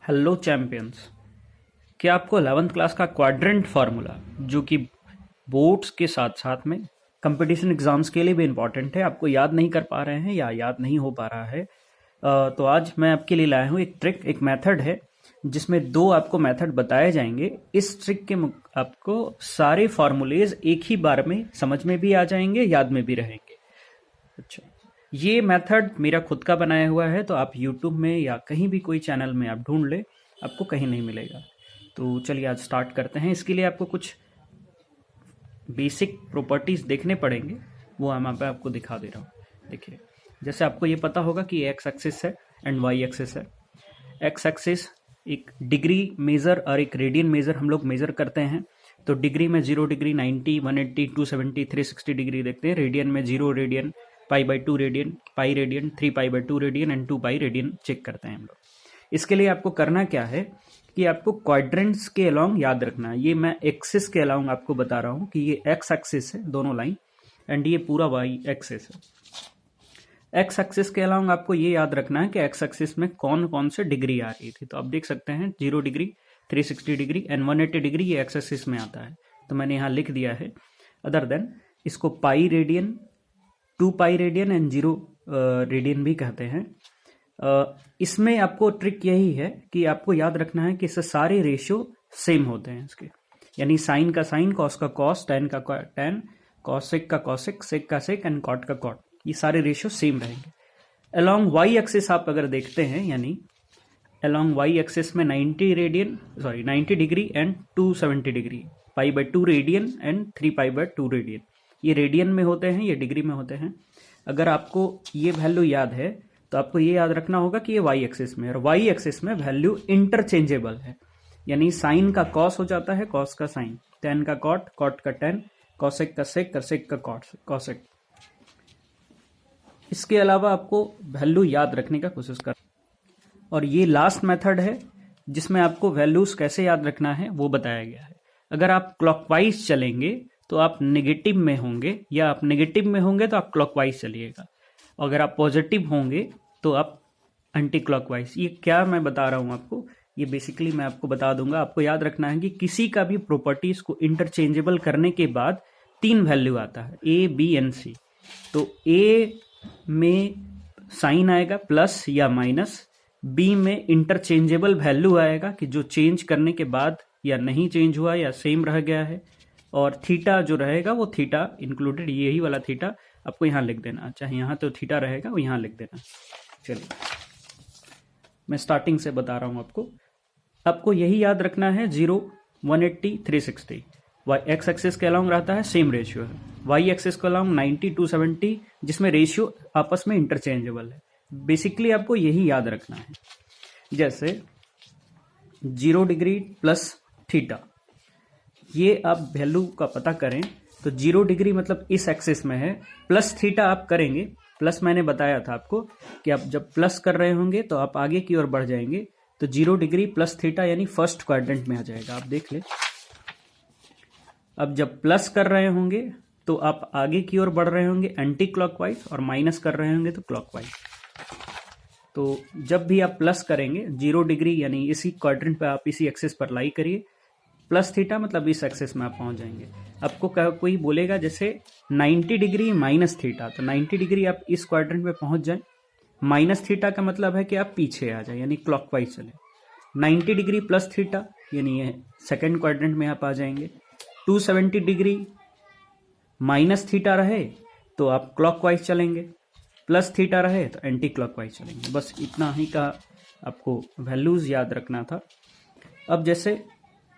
Hello champions. क्या आपको 11th class का क्वाड्रेंट फार्मूला जो कि बोर्ड्स के साथ साथ में कंपटीशन एग्जाम्स के लिए भी इम्पॉर्टेंट है, आपको याद नहीं कर पा रहे हैं या याद नहीं हो पा रहा है, तो आज मैं आपके लिए लाया हूँ एक ट्रिक, एक मेथड है जिसमें दो आपको मेथड बताए जाएंगे। इस ट्रिक के आपको सारे फार्मूलेज एक ही बार में समझ में भी आ जाएंगे, याद में भी रहेंगे। अच्छा, ये मेथड मेरा खुद का बनाया हुआ है, तो आप YouTube में या कहीं भी कोई चैनल में आप ढूंढ ले, आपको कहीं नहीं मिलेगा। तो चलिए आज स्टार्ट करते हैं। इसके लिए आपको कुछ बेसिक प्रॉपर्टीज देखने पड़ेंगे, वो मैं पे आपको दिखा दे रहा हूँ। देखिए, जैसे आपको ये पता होगा कि एक्स एक्सिस है एंड वाई एक्सिस है। एक्स एक्सिस एक डिग्री मेज़र और एक रेडियन मेज़र हम लोग मेज़र करते हैं। तो डिग्री में 0 डिग्री, 90, 180, 270, 360 डिग्री देखते हैं। रेडियन में 0 radian, π/2 radian, pi radian, 3π/2 radian and 2π radian check करते हैं हम लोग। इसके लिए आपको करना क्या है कि आपको क्वाड्रेंट्स के अलोंग याद रखना है। ये मैं एक्सिस के अलोंग आपको बता रहा हूँ कि ये एक्स एक्सिस है दोनों लाइन, एंड ये पूरा वाई एक्सिस है। एक्स एक्सिस के अलोंग आपको ये याद रखना है कि एक्स एक्सिस में कौन कौन से डिग्री आ रही थी। तो आप देख सकते हैं 0 डिग्री, 360 डिग्री एंड 180 डिग्री ये एक्स एक्सिस में आता है। तो मैंने यहाँ लिख दिया है। अदर देन इसको pi radian, 2π radian and 0 radian भी कहते हैं। इसमें आपको ट्रिक यही है कि आपको याद रखना है कि इससे सारे रेशियो सेम होते हैं इसके, यानी साइन का साइन, कॉस का कॉस, टेन का टेन, कॉसेक का कॉसेक, सेक का सेक एंड कॉट का कॉट, ये सारे रेशियो सेम रहेंगे। अलोंग वाई एक्सिस आप अगर देखते हैं, यानी अलोंग वाई एक्सिस में 90 degree and 270 degree, π/2 radian and 3π/2 radian, ये रेडियन में होते हैं, ये डिग्री में होते हैं। अगर आपको ये वैल्यू याद है तो आपको ये याद रखना होगा कि ये वाई एक्सिस में, और वाई एक्सिस में वैल्यू इंटरचेंजेबल है, यानी साइन का कॉस हो जाता है कॉस का साइन, टेन का कॉट, कॉट का टेन, कॉसेक का सेक, कसेक का कॉसेक। इसके अलावा आपको वैल्यू याद रखने का कोशिश कर, और ये लास्ट मेथड है जिसमें आपको वैल्यूज कैसे याद रखना है वो बताया गया है। अगर आप क्लॉकवाइज चलेंगे तो आप नेगेटिव में होंगे, या आप नेगेटिव में होंगे तो आप क्लॉकवाइज चलिएगा। अगर आप पॉजिटिव होंगे तो आप एंटी क्लॉकवाइज। ये क्या मैं बता रहा हूँ आपको, ये बेसिकली मैं आपको बता दूंगा। आपको याद रखना है कि किसी का भी प्रॉपर्टीज को इंटरचेंजेबल करने के बाद 3 वैल्यू आता है, ए, बी एंड सी। तो ए में साइन आएगा प्लस या माइनस, बी में इंटरचेंजेबल वैल्यू आएगा कि जो चेंज करने के बाद या नहीं चेंज हुआ या सेम रह गया है, और थीटा जो रहेगा वो थीटा इंक्लूडेड, यही वाला थीटा आपको यहाँ लिख देना, चाहे यहाँ तो थीटा रहेगा वो यहाँ लिख देना। चलिए मैं स्टार्टिंग से बता रहा हूँ आपको यही याद रखना है। 0, 180, 360 वाई एक्स एक्सिस के अलोंग रहता है, सेम रेशियो है। वाई एक्सिस के अलोंग 90, 270, जिसमें रेशियो आपस में इंटरचेंजेबल है। बेसिकली आपको यही याद रखना है। जैसे 0 डिग्री प्लस थीटा, ये आप वैल्यू का पता करें तो 0 डिग्री मतलब इस एक्सिस में है, प्लस थीटा आप करेंगे। प्लस मैंने बताया था आपको कि आप जब प्लस कर रहे होंगे तो आप आगे की ओर बढ़ जाएंगे, तो 0 डिग्री प्लस थीटा यानी फर्स्ट क्वाड्रेंट में आ जाएगा। आप देख ले, अब जब प्लस कर रहे होंगे तो आप आगे की ओर बढ़ रहे होंगे एंटी क्लॉकवाइज, और माइनस कर रहे होंगे तो क्लॉकवाइज। तो जब भी आप प्लस करेंगे 0 डिग्री यानी इसी क्वाड्रेंट पे आप इसी एक्सिस पर लाई करिए, प्लस थीटा मतलब इस एक्सिस में आप पहुंच जाएंगे। आपको कोई बोलेगा जैसे 90 डिग्री माइनस थीटा, तो 90 डिग्री आप इस क्वाड्रेंट में पहुंच जाए, माइनस थीटा का मतलब है कि आप पीछे आ जाए, यानी क्लॉकवाइज चले। 90 डिग्री प्लस थीटा यानी ये सेकेंड क्वाड्रेंट में आप आ जाएंगे। 270 डिग्री माइनस थीटा रहे तो आप क्लॉकवाइज चलेंगे, प्लस थीटा रहे तो एंटी क्लॉकवाइज चलेंगे। बस इतना ही का आपको वैल्यूज याद रखना था। अब जैसे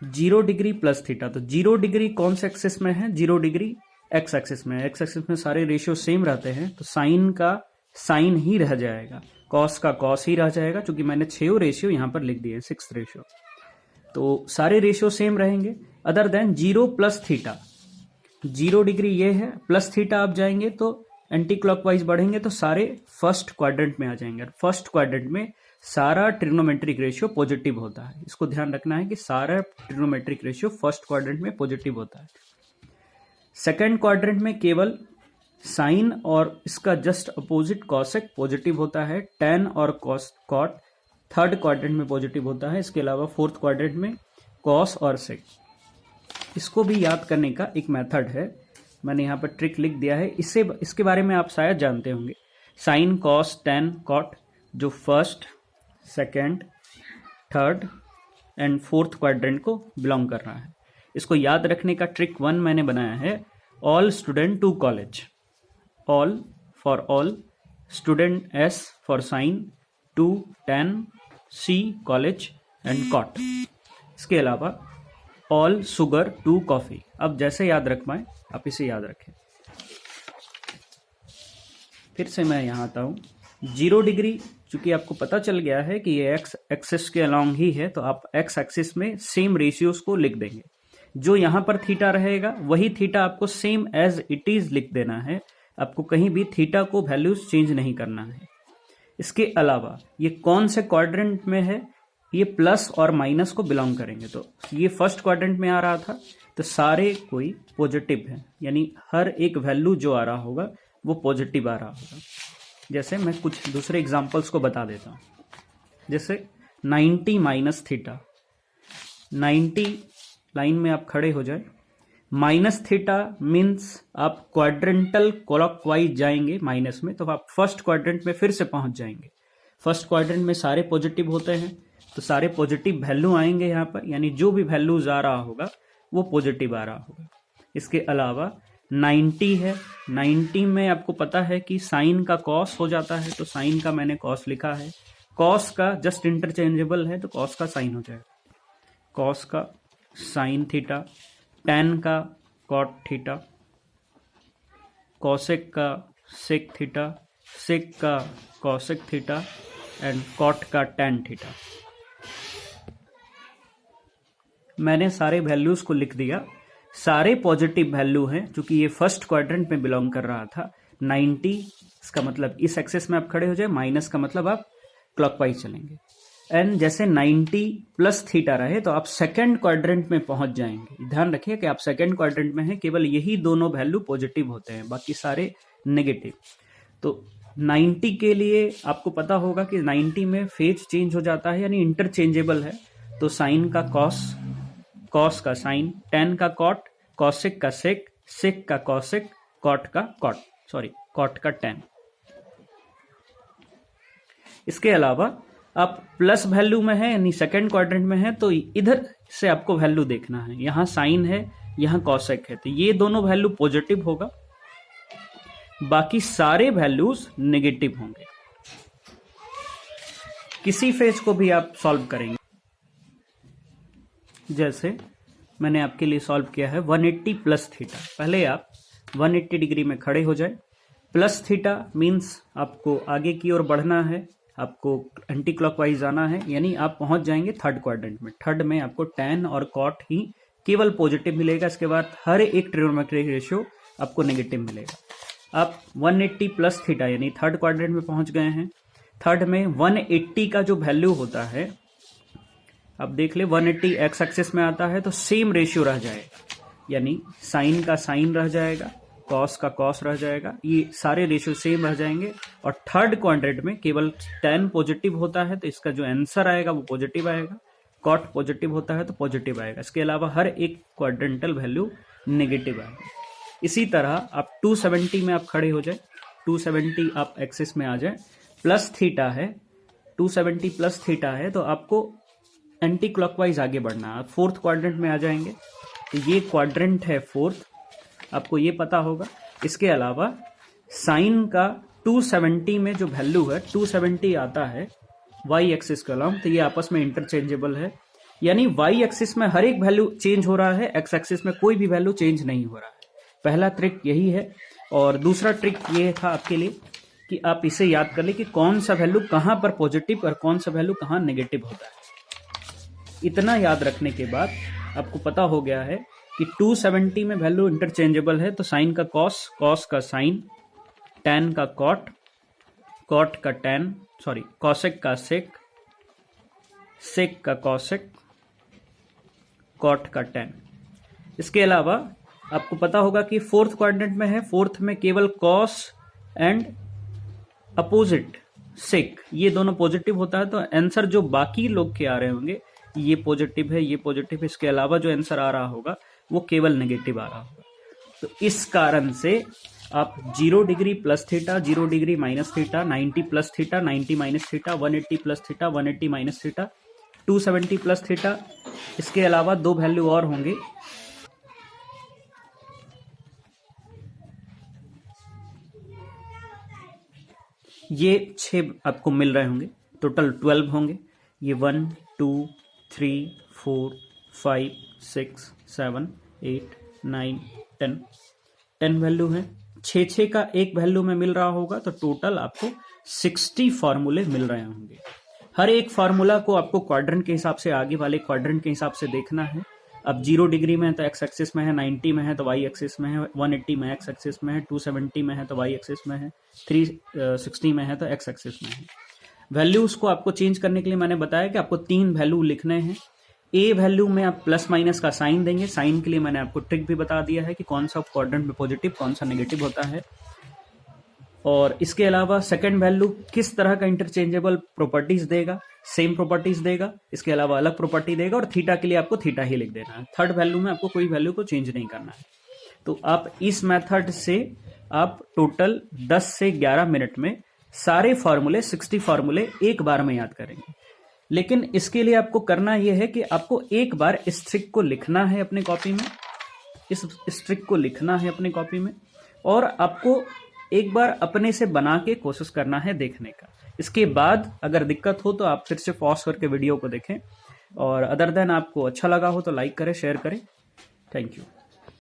0 डिग्री प्लस थीटा, तो 0 डिग्री कौन से एक्सिस में है? 0 डिग्री एक्स एक्सिस में। एक्स एक्सिस में सारे रेशियो सेम रहते हैं, तो साइन का साइन ही रह जाएगा, कॉस का कॉस ही रह जाएगा, क्योंकि मैंने 6 रेशियो यहाँ पर लिख दिए, 6 रेशियो, तो सारे रेशियो सेम रहेंगे। Other than 0 plus theta, 0 degree ये है, प्लस थीटा आप जाएंगे तो एंटी क्लॉकवाइज बढ़ेंगे तो सारे फर्स्ट क्वाड्रेंट में आ जाएंगे। फर्स्ट क्वाड्रेंट में सारा ट्रिग्नोमेट्रिक रेशियो पॉजिटिव होता है। इसको ध्यान रखना है कि सारा ट्रिग्नोमेट्रिक रेशियो फर्स्ट क्वाड्रेंट में पॉजिटिव होता है। सेकंड क्वाड्रेंट में केवल साइन और इसका जस्ट अपोजिट कॉसेक पॉजिटिव होता है, टेन और कॉट थर्ड क्वाड्रेंट में पॉजिटिव होता है। इसके अलावा फोर्थ क्वाड्रेंट में कॉस और सेक। इसको भी याद करने का एक मेथड है, मैंने यहाँ पर ट्रिक लिख दिया है। इसके बारे में आप शायद जानते होंगे। साइन, कॉस, टेन, कॉट जो first, second, third and fourth quadrant को बिलोंग कर रहा है। इसको याद रखने का ट्रिक 1 मैंने बनाया है। All student to college, all for all, student S for sign, to ten, C college and cot. इसके अलावा ऑल शुगर टू कॉफी। अब जैसे याद रख पाए आप इसे याद रखें। फिर से मैं यहाँ आता हूँ। 0 डिग्री चूंकि आपको पता चल गया है कि ये एक्स एक्सिस के अलॉन्ग ही है, तो आप एक्स एक्सिस में सेम रेशियोज को लिख देंगे। जो यहाँ पर थीटा रहेगा वही थीटा आपको सेम एज इट इज लिख देना है। आपको कहीं भी थीटा को वैल्यूज चेंज नहीं करना है। इसके अलावा ये कौन से क्वाड्रेंट में है, ये प्लस और माइनस को बिलोंग करेंगे। तो ये फर्स्ट क्वाड्रेंट में आ रहा था, तो सारे कोई पॉजिटिव है, यानी हर एक वैल्यू जो आ रहा होगा वो पॉजिटिव आ रहा होगा। जैसे मैं कुछ दूसरे एग्जांपल्स को बता देता हूँ। जैसे 90 माइनस थीटा, 90 लाइन में आप खड़े हो जाए, माइनस थीटा मीन्स आप क्वाड्रेंटल क्लॉकवाइज जाएंगे माइनस में, तो आप फर्स्ट क्वाड्रेंट में फिर से पहुंच जाएंगे। फर्स्ट क्वाड्रेंट में सारे पॉजिटिव होते हैं, तो सारे पॉजिटिव वैल्यू आएंगे यहाँ पर, यानी जो भी वैल्यूज आ रहा होगा वो पॉजिटिव आ रहा होगा। इसके अलावा 90 है, 90 में आपको पता है कि साइन का कॉस हो जाता है, तो साइन का मैंने कॉस लिखा है। कॉस का जस्ट इंटरचेंजेबल है, तो कॉस का साइन हो जाएगा। कॉस का साइन थीटा, टेन का कॉट थीटा, कॉसेक का सेक थीटा, सेक का कॉसेक थीटा एंड कॉट का टेन थीटा। मैंने सारे वैल्यूज को लिख दिया। सारे पॉजिटिव वैल्यू हैं, क्योंकि ये फर्स्ट क्वाड्रेंट में बिलोंग कर रहा था। 90 इसका मतलब इस एक्सेस में आप खड़े हो जाए, माइनस का मतलब आप क्लॉकवाइज चलेंगे। एंड जैसे 90 प्लस थीटा रहे तो आप सेकंड क्वाड्रेंट में पहुंच जाएंगे। ध्यान रखिए कि आप सेकंड क्वाड्रेंट में हैं, केवल यही दोनों वैल्यू पॉजिटिव होते हैं, बाकी सारे नेगेटिव। तो 90 के लिए आपको पता होगा कि 90 में फेज चेंज हो जाता है, यानी इंटरचेंजेबल है। तो साइन का कॉस, कॉस का साइन, टेन का कॉट, कॉसिक का सेक, सेक का कॉसिक, कॉट का कॉट, सॉरी कॉट का टेन। इसके अलावा आप प्लस वैल्यू में है, यानी सेकंड क्वाड्रेंट में है, तो इधर से आपको वैल्यू देखना है। यहां साइन है, यहां कॉसेक है, तो ये दोनों वैल्यू पॉजिटिव होगा, बाकी सारे वैल्यूज नेगेटिव होंगे। किसी फेज को भी आप सॉल्व करेंगे, जैसे मैंने आपके लिए सॉल्व किया है 180 प्लस थीटा। पहले आप 180 डिग्री में खड़े हो जाए। प्लस थीटा मीन्स आपको आगे की ओर बढ़ना है, आपको एंटी क्लॉकवाइज आना है, यानी आप पहुंच जाएंगे थर्ड क्वाड्रेंट में। थर्ड में आपको टेन और कॉट ही केवल पॉजिटिव मिलेगा। इसके बाद हर एक ट्रिग्नोमेट्रिक रेशियो आपको नेगेटिव मिलेगा। आप 180 प्लस थीटा यानी थर्ड क्वाड्रेंट में पहुंच गए हैं। थर्ड में 180 का जो वैल्यू होता है, अब देख ले 180 एक्स एक्सिस में आता है, तो सेम रेशियो रह जाएगा, यानी साइन का साइन रह जाएगा, कॉस का कॉस रह जाएगा, ये सारे रेशियो सेम रह जाएंगे। और थर्ड क्वाड्रेंट में केवल 10 पॉजिटिव होता है, तो इसका जो आंसर आएगा वो पॉजिटिव आएगा। कॉट पॉजिटिव होता है तो पॉजिटिव आएगा। इसके अलावा हर एक क्वाड्रेंटल वैल्यू नेगेटिव आएगा। इसी तरह आप 270 में आप खड़े हो जाए, 270 आप एक्सिस में आ जाए, प्लस थीटा है, 270 प्लस थीटा है, तो आपको एंटी क्लॉकवाइज आगे बढ़ना है। फोर्थ क्वाड्रेंट में आ जाएंगे, तो ये क्वाड्रेंट है फोर्थ, आपको ये पता होगा। इसके अलावा साइन का 270 में जो वैल्यू है, 270 आता है वाई एक्सिस के अलॉन्ग, तो ये आपस में इंटरचेंजेबल है, यानी वाई एक्सिस में हर एक वैल्यू चेंज हो रहा है, एक्स एक्सिस में कोई भी वैल्यू चेंज नहीं हो रहा है। पहला ट्रिक यही है। और दूसरा ट्रिक ये था आपके लिए कि आप इसे याद कर ले कि कौन सा वैल्यू कहां पर पॉजिटिव और कौन सा वैल्यू कहां नेगेटिव होता है। इतना याद रखने के बाद आपको पता हो गया है कि 270 में वैल्यू इंटरचेंजेबल है, तो साइन का कॉस, कॉस का साइन, टेन का कॉट, कॉट का टेन, सॉरी कॉसेक का सेक, सेक का कॉसेक, कॉट का टेन। इसके अलावा आपको पता होगा कि फोर्थ क्वाड्रेंट में है, फोर्थ में केवल कॉस एंड अपोजिट सेक, ये दोनों पॉजिटिव होता है तो आंसर जो बाकी लोग के आ रहे होंगे ये पॉजिटिव है, ये पॉजिटिव है, इसके अलावा जो आंसर आ रहा होगा वो केवल नेगेटिव आ रहा होगा। तो इस कारण से आप 0 degree plus theta, 0 degree minus theta, 90 plus theta, 90 minus theta, 180 plus theta, 180 minus theta, 270 plus theta, इसके अलावा दो वैल्यू और होंगे, ये 6 आपको मिल रहे होंगे, टोटल 12 होंगे। ये 1 2 3 4 5 6 7 8 9 10 वैल्यू है। 6 का एक वैल्यू में मिल रहा होगा तो टोटल आपको 60 फॉर्मूले मिल रहे होंगे। हर एक फार्मूला को आपको क्वाड्रेंट के हिसाब से, आगे वाले क्वाड्रेंट के हिसाब से देखना है। अब 0 डिग्री में है तो एक्स एक्सिस में है, 90 में है तो वाई एक्सिस में है, 180 में एक्स एक्सिस में है, 270 में है तो वाई एक्सिस में है, 360 में है तो एक्स एक्सिस में है। वैल्यूज को आपको चेंज करने के लिए मैंने बताया कि आपको 3 वैल्यू लिखने हैं। ए वैल्यू में आप प्लस माइनस का साइन देंगे। साइन के लिए मैंने आपको ट्रिक भी बता दिया है कि कौन सा क्वाड्रेंट में पॉजिटिव, कौन सा नेगेटिव होता है। और इसके अलावा सेकंड वैल्यू किस तरह का इंटरचेंजेबल प्रॉपर्टीज देगा, सेम प्रॉपर्टीज देगा, इसके अलावा अलग प्रॉपर्टी देगा, और थीटा के लिए आपको थीटा ही लिख देना है। थर्ड वैल्यू में आपको कोई वैल्यू को चेंज नहीं करना है। तो आप इस मेथड से आप टोटल 10 से 11 मिनट में सारे फॉर्मूले, 60 फॉर्मूले एक बार में याद करेंगे। लेकिन इसके लिए आपको करना यह है कि आपको एक बार इस ट्रिक को लिखना है अपने कॉपी में, इस ट्रिक को लिखना है अपने कॉपी में, और आपको एक बार अपने से बना के कोशिश करना है देखने का। इसके बाद अगर दिक्कत हो तो आप फिर से पॉज करके वीडियो को देखें, और अदर देन आपको अच्छा लगा हो तो लाइक करें, शेयर करें। Thank you.